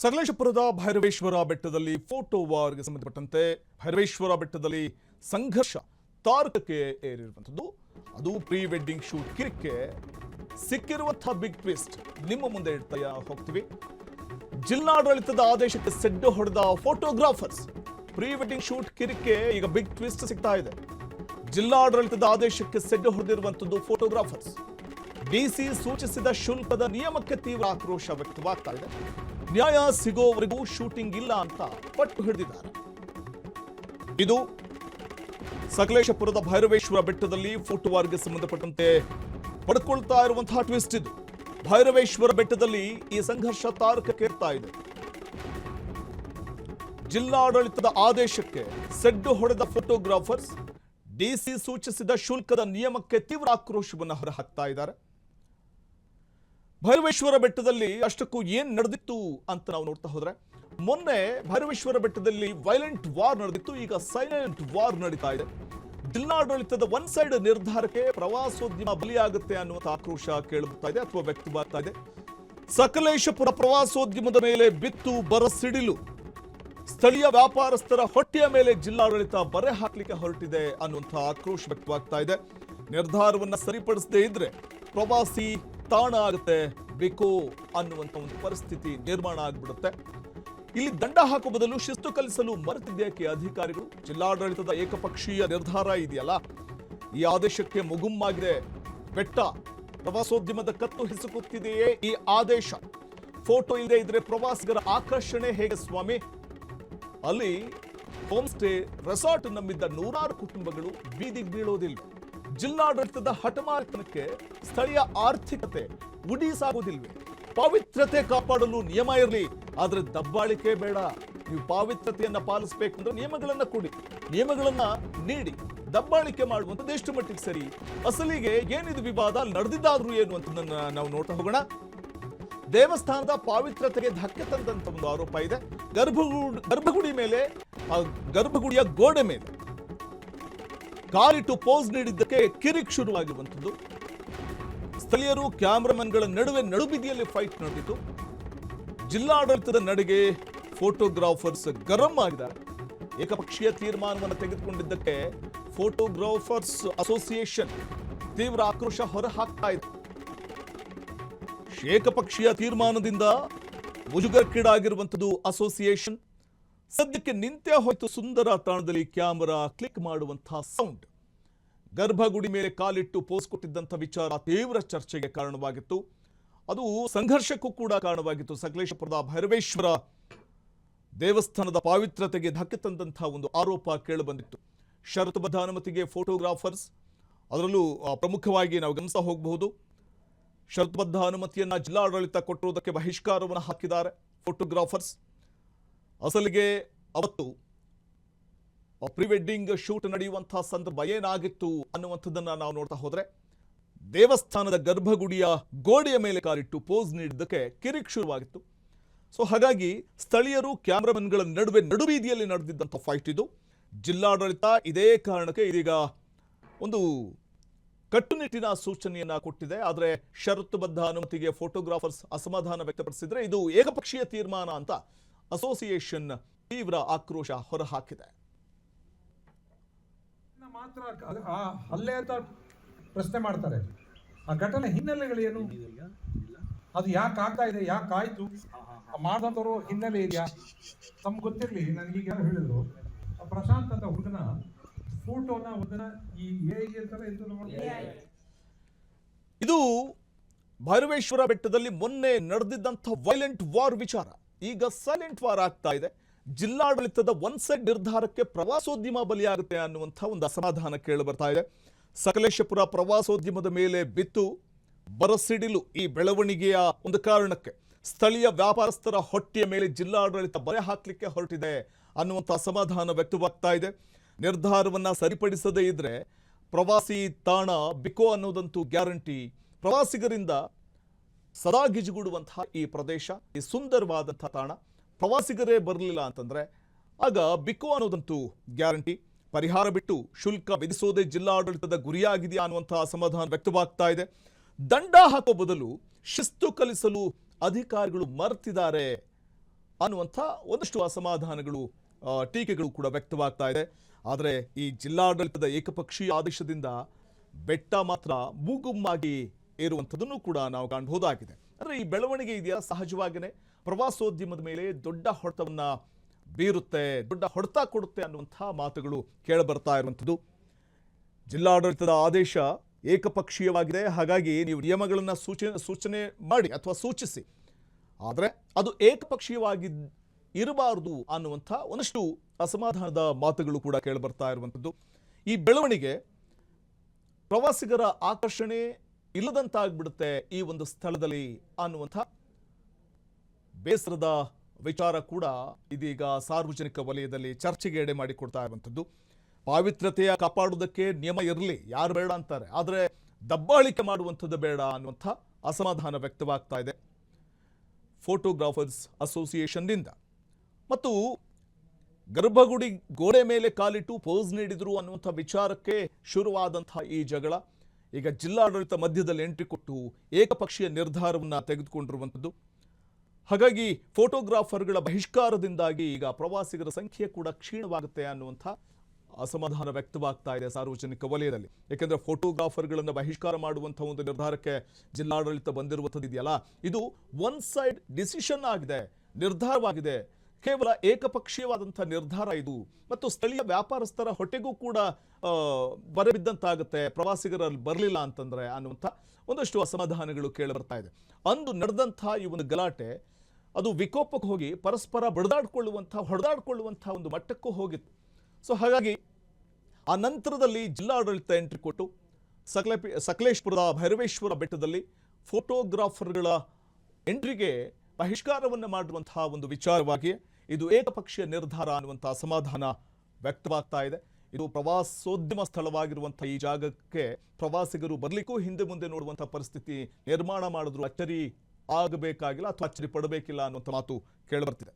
ಸಕಲೇಶಪುರದ ಭೈರವೇಶ್ವರ ಬೆಟ್ಟದಲ್ಲಿ ಫೋಟೋ ವಾರ್ಗೆ ಸಂಬಂಧಪಟ್ಟಂತೆ ಭೈರವೇಶ್ವರ ಬೆಟ್ಟದಲ್ಲಿ ಸಂಘರ್ಷ ತಾರಕಕ್ಕೆ ಏರಿರುವಂಥದ್ದು. ಅದು ಪ್ರೀ ವೆಡ್ಡಿಂಗ್ ಶೂಟ್ ಕಿರಿಕೆ ಸಿಕ್ಕಿರುವಂತಹ ಬಿಗ್ ಟ್ವಿಸ್ಟ್ ನಿಮ್ಮ ಮುಂದೆ ಇಡ್ತಾ ಹೋಗ್ತೀವಿ. ಜಿಲ್ಲಾಡಳಿತದ ಆದೇಶಕ್ಕೆ ಸೆಡ್ಡು ಹೊಡೆದ ಫೋಟೋಗ್ರಾಫರ್ಸ್. ಪ್ರೀ ವೆಡ್ಡಿಂಗ್ ಶೂಟ್ ಕಿರಿಕೆ ಈಗ ಬಿಗ್ ಟ್ವಿಸ್ಟ್ ಸಿಗ್ತಾ ಇದೆ. ಜಿಲ್ಲಾಡಳಿತದ ಆದೇಶಕ್ಕೆ ಸೆಡ್ಡು ಹೊಡೆದಿರುವಂಥದ್ದು ಫೋಟೋಗ್ರಾಫರ್ಸ್. ಡಿಸಿ ಸೂಚಿಸಿದ ಶುಲ್ಕದ ನಿಯಮಕ್ಕೆ ತೀವ್ರ ಆಕ್ರೋಶ ವ್ಯಕ್ತವಾಗ್ತಾ ಇದೆ. ನ್ಯಾಯ ಸಿಗೋವರೆಗೂ ಶೂಟಿಂಗ್ ಇಲ್ಲ ಅಂತ ಪಟ್ಟು ಹಿಡಿದಿದ್ದಾರೆ. ಇದು ಸಕಲೇಶಪುರದ ಭೈರವೇಶ್ವರ ಬೆಟ್ಟದಲ್ಲಿ ಫೋಟೋ ವಾರ್ಗೆ ಸಂಬಂಧಪಟ್ಟಂತೆ ಪಡ್ಕೊಳ್ತಾ ಇರುವಂತಹ ಟ್ವಿಸ್ಟ್ ಇದು. ಭೈರವೇಶ್ವರ ಬೆಟ್ಟದಲ್ಲಿ ಈ ಸಂಘರ್ಷ ತಾರಕಕ್ಕೇರ್ತಾ ಇದೆ. ಜಿಲ್ಲಾಡಳಿತದ ಆದೇಶಕ್ಕೆ ಸೆಡ್ಡು ಹೊಡೆದ ಫೋಟೋಗ್ರಾಫರ್ಸ್ ಡಿಸಿ ಸೂಚಿಸಿದ ಶುಲ್ಕದ ನಿಯಮಕ್ಕೆ ತೀವ್ರ ಆಕ್ರೋಶವನ್ನು ಹೊರಹಾಕ್ತಾ ಇದ್ದಾರೆ. ಭೈರವೇಶ್ವರ ಬೆಟ್ಟದಲ್ಲಿ ಅಷ್ಟಕ್ಕೂ ಏನ್ ನಡೆದಿತ್ತು ಅಂತ ನಾವು ನೋಡ್ತಾ ಹೋದ್ರೆ, ಮೊನ್ನೆ ಭೈರವೇಶ್ವರ ಬೆಟ್ಟದಲ್ಲಿ ವೈಲೆಂಟ್ ವಾರ್ ನಡೆದಿತ್ತು. ಈಗ ಸೈಲೆಂಟ್ ವಾರ್ ನಡೀತಾ ಇದೆ. ಜಿಲ್ಲಾಡಳಿತದ ಒನ್ ಸೈಡ್ ನಿರ್ಧಾರಕ್ಕೆ ಪ್ರವಾಸೋದ್ಯಮ ಬಲಿಯಾಗುತ್ತೆ ಅನ್ನುವಂಥ ಆಕ್ರೋಶ ಕೇಳುತ್ತಾ ಇದೆ ಅಥವಾ ವ್ಯಕ್ತವಾಗ್ತಾ ಇದೆ. ಸಕಲೇಶಪುರ ಪ್ರವಾಸೋದ್ಯಮದ ಮೇಲೆ ಬಿತ್ತು ಬರಸಿಡಿಲು. ಸ್ಥಳೀಯ ವ್ಯಾಪಾರಸ್ಥರ ಹೊಟ್ಟೆಯ ಮೇಲೆ ಜಿಲ್ಲಾಡಳಿತ ಬರೆ ಹಾಕ್ಲಿಕ್ಕೆ ಹೊರಟಿದೆ ಅನ್ನುವಂಥ ಆಕ್ರೋಶ ವ್ಯಕ್ತವಾಗ್ತಾ ಇದೆ. ನಿರ್ಧಾರವನ್ನ ಸರಿಪಡಿಸದೇ ಇದ್ರೆ ಪ್ರವಾಸಿ ತಾಣ ಆಗುತ್ತೆ ಬೇಕು ಅನ್ನುವಂಥ ಒಂದು ಪರಿಸ್ಥಿತಿ ನಿರ್ಮಾಣ ಆಗ್ಬಿಡುತ್ತೆ. ಇಲ್ಲಿ ದಂಡ ಹಾಕುವ ಬದಲು ಶಿಸ್ತು ಕಲಿಸಲು ಮರೆತಿದ್ದೇಕೆ ಅಧಿಕಾರಿಗಳು? ಜಿಲ್ಲಾಡಳಿತದ ಏಕಪಕ್ಷೀಯ ನಿರ್ಧಾರ ಇದೆಯಲ್ಲ, ಈ ಆದೇಶಕ್ಕೆ ಮುಗುಮ್ಮಾಗಿದೆ ಬೆಟ್ಟ. ಪ್ರವಾಸೋದ್ಯಮದ ಕತ್ತು ಹಿಸುಕುತ್ತಿದೆಯೇ ಈ ಆದೇಶ? ಫೋಟೋ ಇಲ್ಲದೆ ಇದ್ರೆ ಪ್ರವಾಸಿಗರ ಆಕರ್ಷಣೆ ಹೇಗೆ ಸ್ವಾಮಿ? ಅಲ್ಲಿ ಹೋಮ್ ಸ್ಟೇ ರೆಸಾರ್ಟ್ ನಂಬಿದ್ದ ನೂರಾರು ಕುಟುಂಬಗಳು ಬೀದಿಗೆ ಬೀಳೋದಿಲ್ಲ. ಜಿಲ್ಲಾಡಳಿತದ ಹಠಮಾರಿತನಕ್ಕೆ ಸ್ಥಳೀಯ ಆರ್ಥಿಕತೆ ಉಡಿಸಾಗುವುದಿಲ್ವೇ? ಪವಿತ್ರತೆ ಕಾಪಾಡಲು ನಿಯಮ ಇರಲಿ, ಆದ್ರೆ ದಬ್ಬಾಳಿಕೆ ಬೇಡ. ನೀವು ಪಾವಿತ್ರತೆಯನ್ನ ಪಾಲಿಸಬೇಕು ಅಂದ್ರೆ ನಿಯಮಗಳನ್ನ ಕೊಡಿ, ನಿಯಮಗಳನ್ನ ನೀಡಿ. ದಬ್ಬಾಳಿಕೆ ಮಾಡುವಂಥದ್ದು ಎಷ್ಟು ಮಟ್ಟಿಗೆ ಸರಿ? ಅಸಲಿಗೆ ಏನಿದು ವಿವಾದ, ನಡೆದಿದ್ದಾದ್ರೂ ಏನು ಅಂತ ನಾವು ನೋಡ್ತಾ ಹೋಗೋಣ. ದೇವಸ್ಥಾನದ ಪಾವಿತ್ರತೆಗೆ ಧಕ್ಕೆ ತಂದಂತ ಒಂದು ಆರೋಪ ಇದೆ. ಗರ್ಭಗುಡಿ ಮೇಲೆ, ಗರ್ಭಗುಡಿಯ ಗೋಡೆ ಮೇಲೆ ಕಾಲಿಟ್ಟು ಪೋಸ್ ನೀಡಿದ್ದಕ್ಕೆ ಕಿರಿಕ್ ಶುರುವಾಗಿರುವಂಥದ್ದು. ಸ್ಥಳೀಯರು ಕ್ಯಾಮರಾಮನ್ಗಳ ನಡುವೆ ನಡುಬೀದಿಯಲ್ಲಿ ಫೈಟ್ ನಡೆದಿತ್ತು. ಜಿಲ್ಲಾಡಳಿತದ ನಡೆಗೆ ಫೋಟೋಗ್ರಾಫರ್ಸ್ ಗರಂ ಆಗಿದ್ದಾರೆ. ಏಕಪಕ್ಷೀಯ ತೀರ್ಮಾನವನ್ನು ತೆಗೆದುಕೊಂಡಿದ್ದಕ್ಕೆ ಫೋಟೋಗ್ರಾಫರ್ಸ್ ಅಸೋಸಿಯೇಷನ್ ತೀವ್ರ ಆಕ್ರೋಶ ಹೊರಹಾಕ್ತಾ ಇದೆ. ಏಕಪಕ್ಷೀಯ ತೀರ್ಮಾನದಿಂದ ಮುಜುಗರಕ್ಕೀಡಾಗಿರುವಂಥದ್ದು ಅಸೋಸಿಯೇಷನ್. ಸದ್ಯಕ್ಕೆ ನಿಂತೇ ಹೋಯ್ತು ಸುಂದರ ತಾಣದಲ್ಲಿ ಕ್ಯಾಮೆರಾ ಕ್ಲಿಕ್ ಮಾಡುವಂತಹ ಸೌಂಡ್. ಗರ್ಭಗುಡಿ ಮೇಲೆ ಕಾಲಿಟ್ಟು ಪೋಸ್ ಕೊಟ್ಟಿದ್ದಂಥ ವಿಚಾರ ತೀವ್ರ ಚರ್ಚೆಗೆ ಕಾರಣವಾಗಿತ್ತು. ಅದು ಸಂಘರ್ಷಕ್ಕೂ ಕೂಡ ಕಾರಣವಾಗಿತ್ತು. ಸಕಲೇಶಪುರದ ಭೈರವೇಶ್ವರ ದೇವಸ್ಥಾನದ ಪಾವಿತ್ರತೆಗೆ ಧಕ್ಕೆ ತಂದಂತಹ ಒಂದು ಆರೋಪ ಕೇಳಿಬಂದಿತ್ತು. ಷರತ್ತುಬದ್ಧ ಅನುಮತಿಗೆ ಫೋಟೋಗ್ರಾಫರ್ಸ್, ಅದರಲ್ಲೂ ಪ್ರಮುಖವಾಗಿ ನಾವು ಗಮನಿಸ್ತಾ ಹೋಗಬಹುದು, ಷರತ್ತುಬದ್ಧ ಅನುಮತಿಯನ್ನ ಜಿಲ್ಲಾಡಳಿತ ಕೊಟ್ಟಿರುವುದಕ್ಕೆ ಬಹಿಷ್ಕಾರವನ್ನು ಹಾಕಿದ್ದಾರೆ ಫೋಟೋಗ್ರಾಫರ್ಸ್. ಅಸಲಿಗೆ ಅವತ್ತು ಪ್ರೀ ವೆಡ್ಡಿಂಗ್ ಶೂಟ್ ನಡೆಯುವಂತಹ ಸಂದರ್ಭ ಏನಾಗಿತ್ತು ಅನ್ನುವಂಥದ್ದನ್ನ ನಾವು ನೋಡ್ತಾ ಹೋದ್ರೆ, ದೇವಸ್ಥಾನದ ಗರ್ಭಗುಡಿಯ ಗೋಡೆಯ ಮೇಲೆ ಕಾಲಿಟ್ಟು ಪೋಸ್ ನೀಡಿದ್ದಕ್ಕೆ ಕಿರಿಕ್ ಶುರುವಾಗಿತ್ತು. ಸೊ ಹಾಗಾಗಿ ಸ್ಥಳೀಯರು ಕ್ಯಾಮರಾಮನ್ಗಳ ನಡುವೆ ನಡುಬೀದಿಯಲ್ಲಿ ನಡೆದಿದ್ದಂಥ ಫೈಟ್ ಇದು. ಜಿಲ್ಲಾಡಳಿತ ಇದೇ ಕಾರಣಕ್ಕೆ ಇದೀಗ ಒಂದು ಕಟ್ಟುನಿಟ್ಟಿನ ಸೂಚನೆಯನ್ನ ಕೊಟ್ಟಿದೆ. ಆದರೆ ಷರತ್ತುಬದ್ಧ ಅನುಮತಿಗೆ ಫೋಟೋಗ್ರಾಫರ್ಸ್ ಅಸಮಾಧಾನ ವ್ಯಕ್ತಪಡಿಸಿದ್ರೆ ಇದು ಏಕಪಕ್ಷೀಯ ತೀರ್ಮಾನ ಅಂತ ಅಸೋಸಿಯೇಷನ್ ತೀವ್ರ ಆಕ್ರೋಶ ಹೊರಹಾಕಿದೆ. ಮಾತ್ರ ಅಲ್ಲೇ ಅಂತ ಪ್ರಶ್ನೆ ಮಾಡ್ತಾರೆ. ಆ ಘಟನೆ ಹಿನ್ನೆಲೆಗಳೇನು, ಅದು ಯಾಕೆ ಆಗ್ತಾ ಇದೆ, ಯಾಕೆ ಆಯ್ತು, ಮಾಡಿದವರು ಹಿನ್ನೆಲೆ ಇದೆಯಾ ತಮ್ಗೆ ಗೊತ್ತಿರಲಿ. ನನಗೀಗ ಯಾರು ಹೇಳಿದ್ರು, ಪ್ರಶಾಂತ್ ಅಂತ ಹುಡುಗನ ಫೋಟೋನ ಒಂದನ ಈ ಇದು ಭೈರವೇಶ್ವರ ಬೆಟ್ಟದಲ್ಲಿ ಮೊನ್ನೆ ನಡೆದಿದ್ದಂಥ ವೈಲೆಂಟ್ ವಾರ್ ವಿಚಾರ ಈಗ ಸೈಲೆಂಟ್ ವಾರ್ ಆಗ್ತಾ ಇದೆ. ಜಿಲ್ಲಾಡಳಿತದ ಒನ್ ಸೈಡ್ ನಿರ್ಧಾರಕ್ಕೆ ಪ್ರವಾಸೋದ್ಯಮ ಬಲಿಯಾಗುತ್ತೆ ಅನ್ನುವಂಥ ಒಂದು ಅಸಮಾಧಾನ ಕೇಳಿ ಬರ್ತಾ ಇದೆ. ಸಕಲೇಶಪುರ ಪ್ರವಾಸೋದ್ಯಮದ ಮೇಲೆ ಬಿತ್ತು ಬರಸಿಡಿಲು. ಈ ಬೆಳವಣಿಗೆಯ ಒಂದು ಕಾರಣಕ್ಕೆ ಸ್ಥಳೀಯ ವ್ಯಾಪಾರಸ್ಥರ ಹೊಟ್ಟೆಯ ಮೇಲೆ ಜಿಲ್ಲಾಡಳಿತ ಬರೆ ಹಾಕ್ಲಿಕ್ಕೆ ಹೊರಟಿದೆ ಅನ್ನುವಂಥ ಅಸಮಾಧಾನ ವ್ಯಕ್ತವಾಗ್ತಾ ಇದೆ. ನಿರ್ಧಾರವನ್ನ ಸರಿಪಡಿಸದೇ ಇದ್ರೆ ಪ್ರವಾಸಿ ತಾಣ ಬಿಕೋ ಅನ್ನೋದಂತೂ ಗ್ಯಾರಂಟಿ. ಪ್ರವಾಸಿಗರಿಂದ ಸದಾ ಗಿಜುಗೂಡುವಂತಹ ಈ ಪ್ರದೇಶ, ಈ ಸುಂದರವಾದಂತಹ ತಾಣ, ಪ್ರವಾಸಿಗರೇ ಬರಲಿಲ್ಲ ಅಂತಂದ್ರೆ ಆಗ ಬಿಕೋ ಅನ್ನೋದಂತೂ ಗ್ಯಾರಂಟಿ. ಪರಿಹಾರ ಬಿಟ್ಟು ಶುಲ್ಕ ವಿಧಿಸೋದೇ ಜಿಲ್ಲಾಡಳಿತದ ಗುರಿಯಾಗಿದೆಯಾ ಅನ್ನುವಂತಹ ಅಸಮಾಧಾನ ವ್ಯಕ್ತವಾಗ್ತಾ ಇದೆ. ದಂಡ ಹಾಕೋ ಬದಲು ಶಿಸ್ತು ಕಲಿಸಲು ಅಧಿಕಾರಿಗಳು ಮರೆತಿದ್ದಾರೆ ಅನ್ನುವಂಥ ಒಂದಷ್ಟು ಅಸಮಾಧಾನಗಳು, ಟೀಕೆಗಳು ಕೂಡ ವ್ಯಕ್ತವಾಗ್ತಾ ಇದೆ. ಆದರೆ ಈ ಜಿಲ್ಲಾಡಳಿತದ ಏಕಪಕ್ಷೀಯ ಆದೇಶದಿಂದ ಬೆಟ್ಟ ಮಾತ್ರ ಮೂಗುಮ್ಮಾಗಿ ಏರುವಂಥದ್ದನ್ನು ಕೂಡ ನಾವು ಕಾಣಬಹುದಾಗಿದೆ. ಅಂದರೆ ಈ ಬೆಳವಣಿಗೆ ಇದೆಯಾ, ಸಹಜವಾಗಿಯೇ ಪ್ರವಾಸೋದ್ಯಮದ ಮೇಲೆ ದೊಡ್ಡ ಹೊಡೆತವನ್ನ ಬೀರುತ್ತೆ, ದೊಡ್ಡ ಹೊಡೆತ ಕೊಡುತ್ತೆ ಅನ್ನುವಂಥ ಮಾತುಗಳು ಕೇಳಬರ್ತಾ ಇರುವಂಥದ್ದು. ಜಿಲ್ಲಾಡಳಿತದ ಆದೇಶ ಏಕಪಕ್ಷೀಯವಾಗಿದೆ, ಹಾಗಾಗಿ ನೀವು ನಿಯಮಗಳನ್ನು ಸೂಚನೆ ಮಾಡಿ ಅಥವಾ ಸೂಚಿಸಿ, ಆದರೆ ಅದು ಏಕಪಕ್ಷೀಯವಾಗಿ ಇರಬಾರದು ಅನ್ನುವಂಥ ಒಂದಷ್ಟು ಅಸಮಾಧಾನದ ಮಾತುಗಳು ಕೂಡ ಕೇಳಿಬರ್ತಾ ಇರುವಂಥದ್ದು. ಈ ಬೆಳವಣಿಗೆ ಪ್ರವಾಸಿಗರ ಆಕರ್ಷಣೆ ಇಲ್ಲದಂತಾಗ್ಬಿಡುತ್ತೆ ಈ ಒಂದು ಸ್ಥಳದಲ್ಲಿ ಅನ್ನುವಂಥ ಬೇಸರದ ವಿಚಾರ ಕೂಡ ಇದೀಗ ಸಾರ್ವಜನಿಕ ವಲಯದಲ್ಲಿ ಚರ್ಚೆಗೆ ಎಡೆ ಮಾಡಿಕೊಡ್ತಾ ಇರುವಂಥದ್ದು. ಪಾವಿತ್ರ್ಯತೆಯ ಕಾಪಾಡುವುದಕ್ಕೆ ನಿಯಮ ಇರಲಿ, ಯಾರು ಬೇಡ ಅಂತಾರೆ, ಆದರೆ ದಬ್ಬಾಳಿಕೆ ಮಾಡುವಂಥದ್ದು ಬೇಡ ಅನ್ನುವಂಥ ಅಸಮಾಧಾನ ವ್ಯಕ್ತವಾಗ್ತಾ ಇದೆ ಫೋಟೋಗ್ರಾಫರ್ಸ್ ಅಸೋಸಿಯೇಷನ್ನಿಂದ. ಮತ್ತು ಗರ್ಭಗುಡಿ ಗೋಡೆ ಮೇಲೆ ಕಾಲಿಟ್ಟು ಪೋಸ್ ನೀಡಿದ್ರು ಅನ್ನುವಂಥ ವಿಚಾರಕ್ಕೆ ಶುರುವಾದಂಥ ಈ ಜಗಳ ಈಗ ಜಿಲ್ಲಾಡಳಿತ ಮಧ್ಯದಲ್ಲಿ ಎಂಟ್ರಿ ಕೊಟ್ಟು ಏಕಪಕ್ಷೀಯ ನಿರ್ಧಾರವನ್ನು ತೆಗೆದುಕೊಂಡಿರುವಂಥದ್ದು. ಹಾಗಾಗಿ ಫೋಟೋಗ್ರಾಫರ್ಗಳ ಬಹಿಷ್ಕಾರದಿಂದಾಗಿ ಈಗ ಪ್ರವಾಸಿಗರ ಸಂಖ್ಯೆ ಕೂಡ ಕ್ಷೀಣವಾಗುತ್ತೆ ಅನ್ನುವಂಥ ಅಸಮಾಧಾನ ವ್ಯಕ್ತವಾಗ್ತಾ ಇದೆ ಸಾರ್ವಜನಿಕ ವಲಯದಲ್ಲಿ. ಯಾಕೆಂದರೆ ಫೋಟೋಗ್ರಾಫರ್ಗಳನ್ನು ಬಹಿಷ್ಕಾರ ಮಾಡುವಂಥ ಒಂದು ನಿರ್ಧಾರಕ್ಕೆ ಜಿಲ್ಲಾಡಳಿತ ಬಂದಿರುವಂಥದ್ದು ಇದೆಯಲ್ಲ, ಇದು ಒನ್ ಸೈಡ್ ಡಿಸಿಷನ್ ಆಗಿದೆ, ನಿರ್ಧಾರವಾಗಿದೆ, ಕೇವಲ ಏಕಪಕ್ಷೀಯವಾದಂಥ ನಿರ್ಧಾರ ಇದು. ಮತ್ತು ಸ್ಥಳೀಯ ವ್ಯಾಪಾರಸ್ಥರ ಹೊಟ್ಟೆಗೂ ಕೂಡ ಬರಬಿದ್ದಂತಾಗುತ್ತೆ ಪ್ರವಾಸಿಗರಲ್ಲಿ ಬರಲಿಲ್ಲ ಅಂತಂದ್ರೆ ಅನ್ನುವಂಥ ಒಂದಷ್ಟು ಅಸಮಾಧಾನಗಳು ಕೇಳಿಬರ್ತಾ ಇದೆ. ಅಂದು ನಡೆದಂಥ ಈ ಒಂದು ಗಲಾಟೆ ಅದು ವಿಕೋಪಕ್ಕೆ ಹೋಗಿ ಪರಸ್ಪರ ಹೊಡೆದಾಡ್ಕೊಳ್ಳುವಂಥ ಒಂದು ಮಟ್ಟಕ್ಕೂ ಹೋಗಿತ್ತು. ಸೊ ಹಾಗಾಗಿ ಆ ನಂತರದಲ್ಲಿ ಜಿಲ್ಲಾಡಳಿತ ಎಂಟ್ರಿ ಕೊಟ್ಟು ಸಕಲೇಶ್ಪುರದ ಭೈರವೇಶ್ವರ ಬೆಟ್ಟದಲ್ಲಿ ಫೋಟೋಗ್ರಾಫರ್ಗಳ ಎಂಟ್ರಿಗೆ ಬಹಿಷ್ಕಾರವನ್ನು ಮಾಡುವಂತಹ ಒಂದು ವಿಚಾರವಾಗಿ ಇದು ಏಕಪಕ್ಷೀಯ ನಿರ್ಧಾರ ಅನ್ನುವಂಥ ಅಸಮಾಧಾನ ವ್ಯಕ್ತವಾಗ್ತಾ ಇದೆ. ಇದು ಪ್ರವಾಸೋದ್ಯಮ ಸ್ಥಳವಾಗಿರುವಂಥ ಈ ಜಾಗಕ್ಕೆ ಪ್ರವಾಸಿಗರು ಬರಲಿಕ್ಕೂ ಹಿಂದೆ ಮುಂದೆ ನೋಡುವಂಥ ಪರಿಸ್ಥಿತಿ ನಿರ್ಮಾಣ ಮಾಡಿದ್ರು ಅಚ್ಚರಿ ಆಗಬೇಕಾಗಿಲ್ಲ ಅಥವಾ ಅಚ್ಚರಿ ಪಡಬೇಕಿಲ್ಲ ಅನ್ನುವಂಥ ಮಾತು ಕೇಳಿಬರ್ತಿದೆ.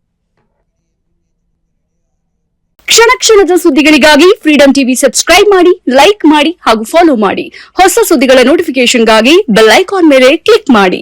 ಕ್ಷಣ ಕ್ಷಣದ ಸುದ್ದಿಗಳಿಗಾಗಿ ಫ್ರೀಡಂ ಟಿವಿ ಸಬ್ಸ್ಕ್ರೈಬ್ ಮಾಡಿ, ಲೈಕ್ ಮಾಡಿ ಹಾಗೂ ಫಾಲೋ ಮಾಡಿ. ಹೊಸ ಸುದ್ದಿಗಳ ನೋಟಿಫಿಕೇಶನ್ಗಾಗಿ ಬೆಲ್ ಐಕಾನ್ ಮೇಲೆ ಕ್ಲಿಕ್ ಮಾಡಿ.